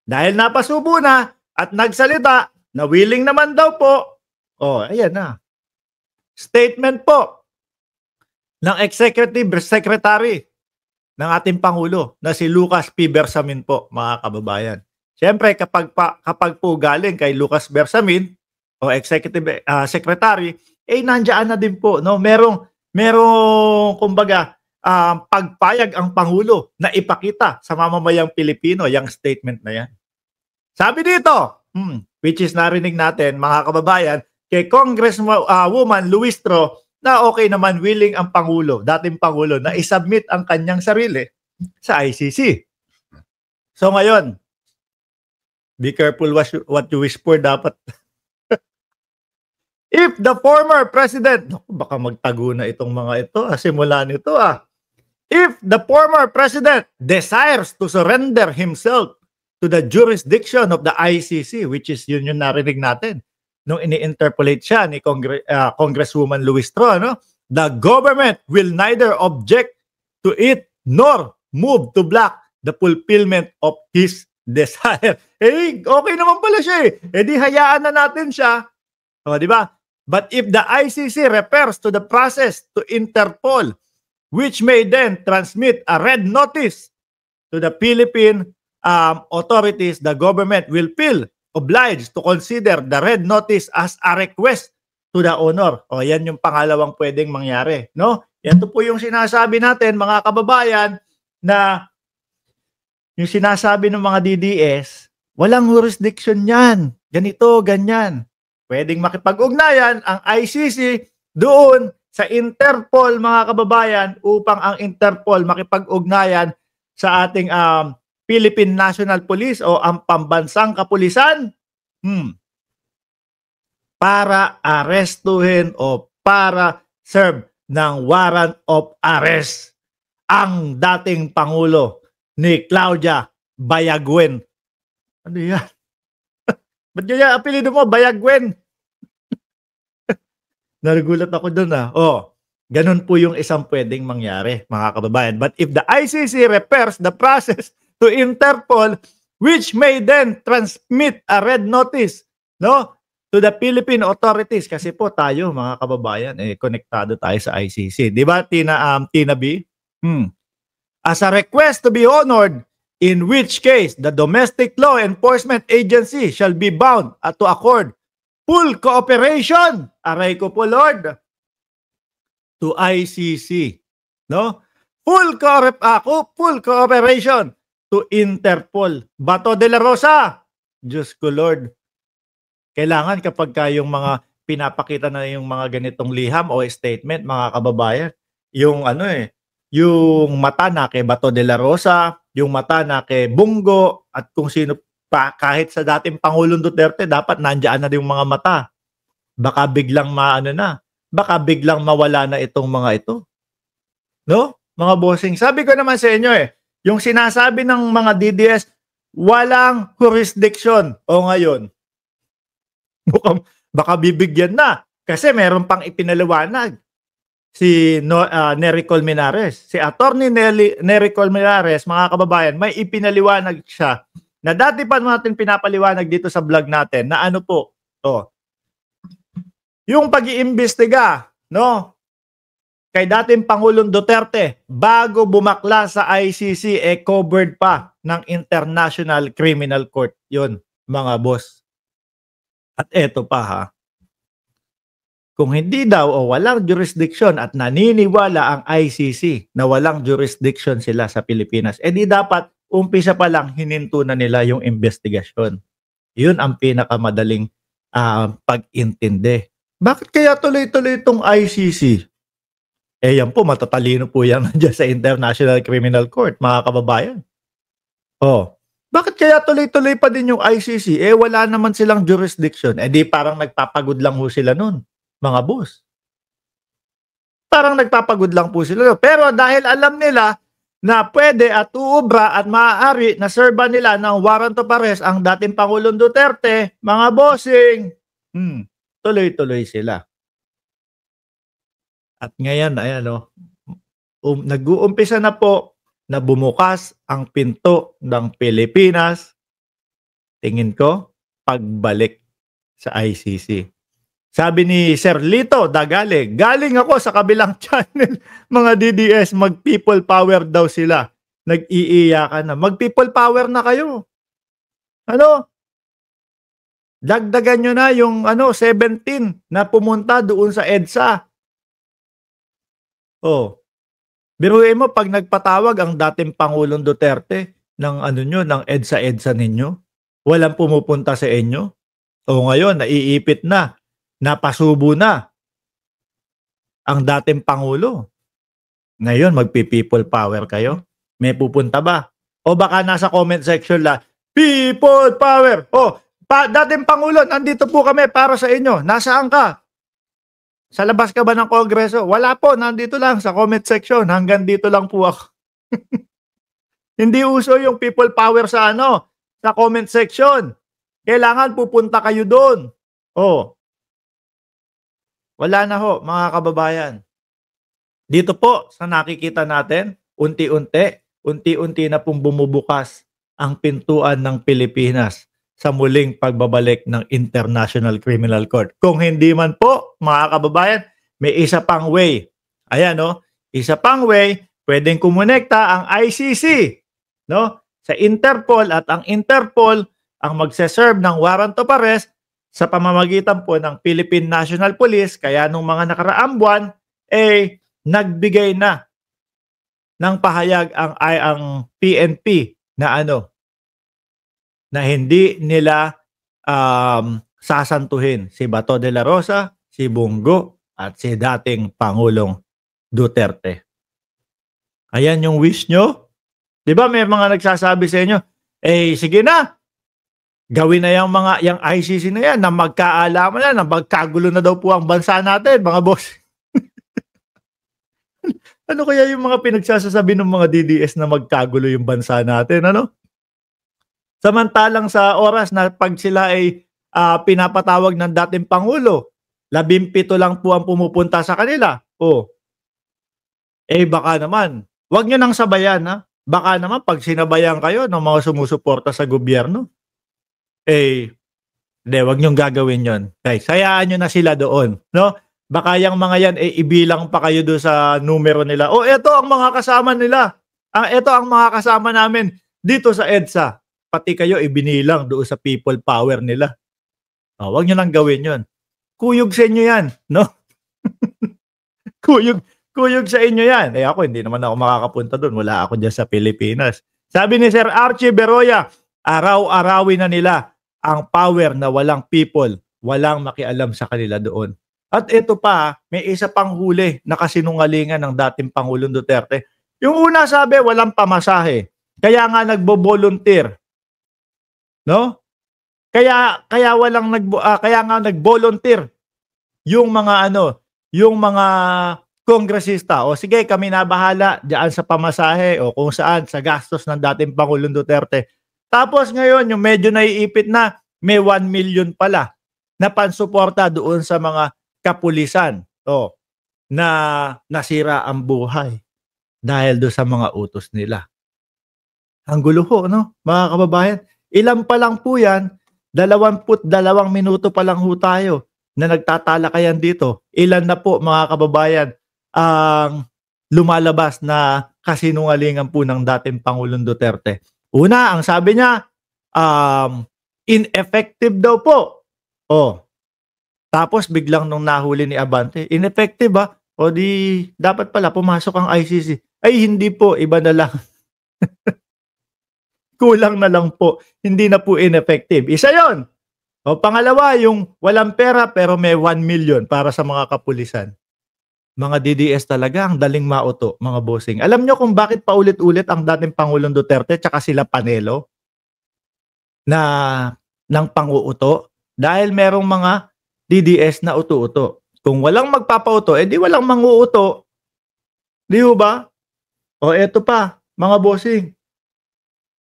Dahil napasubo na at nagsalita na willing naman daw po, ayan na. Statement po ng Executive Secretary ng ating Pangulo na si Lucas P. Bersamin po, mga kababayan. Siyempre, kapag po galing kay Lucas Bersamin o Executive Secretary, nandiyan na din po, no? Merong kumbaga, pagpayag ang Pangulo na ipakita sa mamamayang Pilipino yung statement na yan. Sabi dito, which is narinig natin, mga kababayan, kay Congresswoman Luistro, na okay naman, willing ang Pangulo, dating Pangulo, na isubmit ang kanyang sarili sa ICC. So ngayon, be careful what you wish for, dapat. If the former president, baka magtago na itong mga ito, simula nito If the former president desires to surrender himself to the jurisdiction of the ICC, which is yun yung narinig natin, nung ini-interpolate siya ni Congresswoman Luistro, the government will neither object to it nor move to block the fulfillment of his desire. Okay naman pala siya di hayaan na natin siya. Di ba? But if the ICC refers to the process to Interpol, which may then transmit a red notice to the Philippine authorities, the government will feel obliged to consider the red notice as a request to the honor. Yan yung pangalawang pwedeng mangyari, no? Ito po yung sinasabi natin, mga kababayan, na yung sinasabi ng mga DDS, walang jurisdiction yan. Ganito, ganyan. Pwedeng makipag-ugnayan ang ICC doon sa Interpol, mga kababayan, upang ang Interpol makipag-ugnayan sa ating Philippine National Police o ang pambansang kapulisan para arestuhin o para serve ng warrant of arrest ang dating Pangulo ni Claudia Bayagwen. Ano yan? Ba't yan apelido mo, Bayagwen? Nagulat ako dun ganun po yung isang pwedeng mangyari, mga kababayan. But if the ICC refers the process to Interpol, which may then transmit a red notice, to the Philippine authorities, kasi po tayo, mga kababayan, konektado tayo sa ICC. Di ba, Tina B? As a request to be honored, in which case the domestic law enforcement agency shall be bound to accord full cooperation, aray ko po, Lord, to ICC, full cooperation to Interpol. Bato de la Rosa, Diyos ko, Lord. Kailangan kapag yung mga pinapakita na yung mga ganitong liham o statement, mga kababayan, yung yung mata na kay Bato de la Rosa, yung mata na kay Bungo, at kung sino pa, kahit sa dating Pangulong Duterte, dapat nandiyan na yung mga mata. Baka biglang baka biglang mawala na itong mga ito. No? Mga bossing, sabi ko naman sa inyo yung sinasabi ng mga DDS, walang jurisdiction. Ngayon, baka bibigyan na. Kasi meron pang ipinaliwanag si Nery Colmenares. Si Attorney Nery Colmenares, mga kababayan, may ipinaliwanag siya na dati pa natin pinapaliwanag dito sa vlog natin na yung pag-iimbestiga, kay dating Pangulong Duterte, bago bumakla sa ICC, covered pa ng International Criminal Court. Yun, mga boss. At eto pa kung hindi daw o walang jurisdiction at naniniwala ang ICC na walang jurisdiction sila sa Pilipinas, di dapat umpisa pa lang hininto na nila yung investigasyon. Yun ang pinakamadaling pag-intindi. Bakit kaya tuloy-tuloy itong ICC? Yan po, matatalino po yan dyan sa International Criminal Court, mga kababayan. Bakit kaya tuloy-tuloy pa din yung ICC? Wala naman silang jurisdiction. Di parang nagpapagod lang ho sila nun, mga boss. Parang nagpapagod lang po sila. Pero dahil alam nila na pwede at uubra at maaari na serba nila ng warrant of arrest ang dating Pangulong Duterte, mga bossing, tuloy-tuloy sila. At ngayon, nag-uumpisa na po na bumukas ang pinto ng Pilipinas tingin ko, pagbalik sa ICC. Sabi ni Sir Lito Dagale, galing ako sa kabilang channel, mga DDS, mag-people power daw sila. Nag-iiyakan na. Mag-people power na kayo. Ano? Dagdagan nyo na yung 17 na pumunta doon sa EDSA. Oh. Biruin mo pag nagpatawag ang dating Pangulong Duterte ng ng EDSA ninyo, walang pumupunta sa inyo. O ngayon, naiipit na, napasubo na ang dating Pangulo. Ngayon, magpi-people power kayo? May pupunta ba? O baka nasa comment section lang, people power! O, dating Pangulo, nandito po kami para sa inyo. Nasaan ka? Sa labas ka ba ng Kongreso? Wala po, nandito lang sa comment section. Hanggang dito lang po ako. Hindi uso yung people power sa sa comment section. Kailangan pupunta kayo doon. Oh. Wala na ho, mga kababayan. Dito po sa nakikita natin, unti-unti na pong bumubukas ang pintuan ng Pilipinas sa muling pagbabalik ng International Criminal Court. Kung hindi man po, mga kababayan, may isa pang way. Ayan, isa pang way, pwedeng kumonekta ang ICC, sa Interpol, at ang Interpol ang magse-serve ng warrant of arrest sa pamamagitan po ng Philippine National Police. Kaya nung mga nakaraang buwan, nagbigay na ng pahayag ang PNP na na hindi nila sasantuhin si Bato de la Rosa, si Bongo, at si dating Pangulong Duterte. Ayan yung wish nyo. Di ba may mga nagsasabi sa inyo, sige na, gawin na yung ICC na yan, na magkaalaman na, na magkagulo na daw po ang bansa natin, mga boss. Ano kaya yung mga pinagsasasabi ng mga DDS na magkagulo yung bansa natin, Samantalang sa oras na pag sila ay pinapatawag ng dating Pangulo, 17 lang po ang pumupunta sa kanila. Baka naman, wag nyo nang sabayan, Baka naman pag sinabayan kayo ng mga sumusuporta sa gobyerno, wag nyong gagawin yon. Guys, hayaan nyo na sila doon, Baka yung mga yan, ibilang pa kayo doon sa numero nila. Ito ang mga kasama nila. Ito ang mga kasama namin dito sa EDSA. Pati kayo ibinilang doon sa people power nila. Huwag nyo lang gawin yon. Kuyog sa inyo yan, kuyog sa inyo yan. Ako, hindi naman ako makakapunta doon. Wala ako dyan sa Pilipinas. Sabi ni Sir Archie Beroya, araw-arawin na nila ang power na walang people, walang makialam sa kanila doon. At ito pa, may isa pang huli na kasinungalingan ng dating Pangulong Duterte. Yung una sabi, walang pamasahe. Kaya nga nagbo-volunteer. Kaya nga nag-volunteer yung mga yung mga kongresista. Sige, kami na bahala diyan sa pamasahe o kung saan sa gastos ng dating Pangulong Duterte. Tapos ngayon, yung medyo naiipit na, may 1 million pala na pansuporta doon sa mga kapulisan na nasira ang buhay dahil do sa mga utos nila. Ang gulo ho, mga kababayan. Ilan pa lang po yan, 22 minuto pa lang ho tayo na nagtatalakayan dito. Ilan na po, mga kababayan, ang lumalabas na kasinungalingan po ng dating Pangulong Duterte. Una, ang sabi niya, ineffective daw po. Tapos biglang nung nahuli ni Abante, ineffective ba? Di dapat pala pumasok ang ICC. Ay hindi po, iba na lang. Kulang na lang po. Hindi na po ineffective. Isa yon. Pangalawa, yung walang pera pero may 1 million para sa mga kapulisan. Mga DDS talaga, ang daling mauto, mga bossing. Alam nyo kung bakit paulit-ulit ang dating Pangulong Duterte tsaka sila Panelo ng pang-uuto? Dahil merong mga DDS na uto-uto. Kung walang magpapauto, di walang mang-uuto. Di ba? Eto pa, mga bossing.